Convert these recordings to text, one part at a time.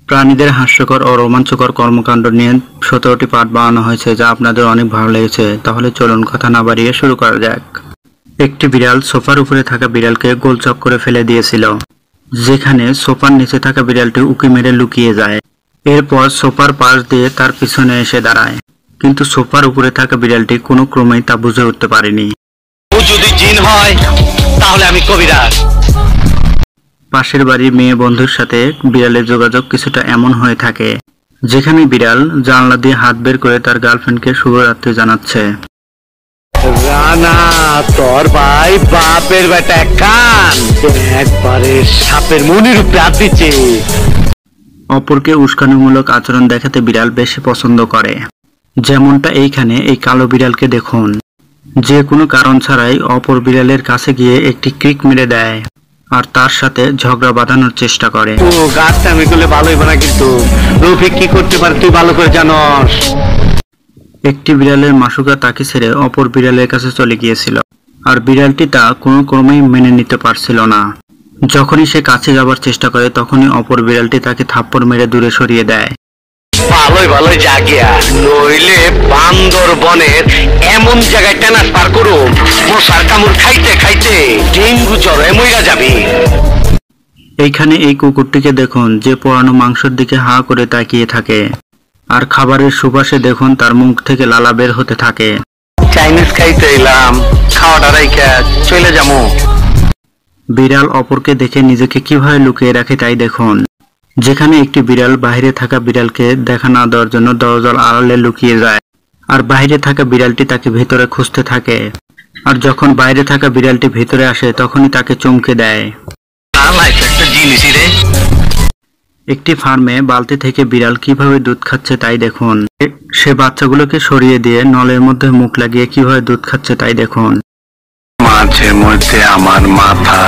প্রাণীদের হাস্যকর ও রোমাঞ্চকর কর্মকাণ্ড নিয়ে 17টি পার্ট বানানো হয়েছে, যা আপনাদের অনেক ভালো লেগেছে। তাহলে চলুন কথা না বাড়িয়ে শুরু করা যাক। একটি বিড়াল সোফার উপরে থাকা বিড়ালকে গোলচক করে ফেলে দিয়েছিল, যেখানে সোফার নিচে থাকা বিড়ালটি উঁকি মেরে লুকিয়ে যায়। এরপর সোফার পাশ দিয়ে তার পিছনে এসে দাঁড়ায়, কিন্তু সোফার উপরে থাকা বিড়ালটি কোনো ক্রমেই তা বুঝে উঠতে পারেনি। ও যদি জিন হয় তাহলে আমি কবিরাজ। পাশের বাড়ির মেয়ে বন্ধুর সাথে বিড়ালের যোগাযোগ কিছুটা এমন হয়ে থাকে, যেখানে বিড়াল জানলা দিয়ে হাত বের করে তার গার্লফ্রেন্ডকে শুভরাত্রি জানাচ্ছে। রানা, তোর ভাই বাপের বেটা কান একবারে সাপের মনির উপরে হাত দিচ্ছে। অপরকে উস্কানিমূলক আচরণ দেখাতে বিড়াল বেশি পছন্দ করে, যেমনটা এইখানে এই কালো বিড়ালকে দেখুন, যে কোনো কারণ ছাড়াই অপর বিড়ালের কাছে গিয়ে একটি ক্রিক মেরে দেয় আর তার সাথে ঝগড়া বাঁধানোর চেষ্টা করে। ও গাছটা আমি করলে ভালো হইব না, কিন্তু রফিক কি করতে পারে তুই ভালো করে জানস। একটি বিড়ালের মাসুকা তাকে ছেড়ে অপর বিড়ালের কাছে চলে গিয়েছিল, আর বিড়ালটি তা কোনো ক্রমেই মেনে নিতে পারছিল না। যখনই সে কাছে যাবার চেষ্টা করে, তখনই অপর বিড়ালটি তাকে থাপ্পড় মেরে দূরে সরিয়ে দেয়। ভালোই ভালোই জাগিয়া, নইলে বান্দরবনের এমন জায়গায় ট্রান্সফার করো মশার কামড় খাইতে খাইতে ডেঙ্গু জ্বরে মইরা যাবি। এইখানে এই কুকুরটিকে দেখুন, যে পোড়ানো মাংসের দিকে হাঁ করে তাকিয়ে থাকে, আর খাবারের সুবাসে দেখুন তার মুখ থেকে লালা বের হতে থাকে। চাইনিজ খাইতে এলাম, খাওয়াটা রাইখা চলে যাবো। বিড়াল অপরকে দেখে নিজেকে কিভাবে লুকিয়ে রাখে তাই দেখুন, যেখানে একটি বিড়াল বাইরে থাকা বিড়ালকে দেখা না দেওয়ার জন্য দরজার আড়ালে লুকিয়ে যায়, আর বাইরে থাকা বিড়ালটি তাকে ভেতরে খুঁজতে থাকে, আর যখন বাইরে থাকা বিড়ালটি ভেতরে আসে তখনই তাকে চমকে দেয়। একটা জিনিসই রে। একটি ফার্মে বালতি থেকে বিড়াল কিভাবে দুধ খাচ্ছে তাই দেখুন। সে বাচ্চাগুলোকে সরিয়ে দিয়ে নলের মধ্যে মুখ লাগিয়ে কিভাবে দুধ খাচ্ছে তাই দেখুন। মাঝে মধ্যে আমার মাথা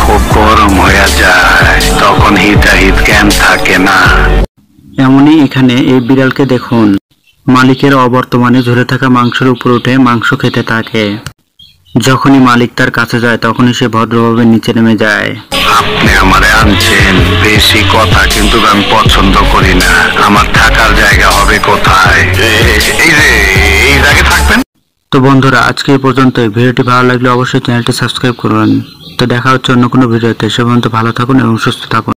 খুব গরম হয়ে যায়, তখন হিতাহিত জ্ঞান থাকে না। এমনই এখানে এই বিড়ালকে দেখুন, মালিকের অবর্তমানে ঝরে থাকা মাংসের উপর উঠে মাংস খেতে থাকে। যখনই মালিক তার কাছে যায় তখনই সে ভদ্রভাবে নিচে নেমে যায়। আপনি আমারে আনছেন, বেশি কথা কিন্তু আমি পছন্দ করি না। আমার থাকার জায়গা হবে কোথায়? এই যে এই জায়গায় থাকবেন। তো বন্ধুরা, আজকে এই পর্যন্তই। ভিডিওটি ভালো লাগলে অবশ্যই চ্যানেলটি সাবস্ক্রাইব করুন। তো দেখা হচ্ছে অন্য কোনো ভিডিওতে। সে পর্যন্ত ভালো থাকুন এবং সুস্থ থাকুন।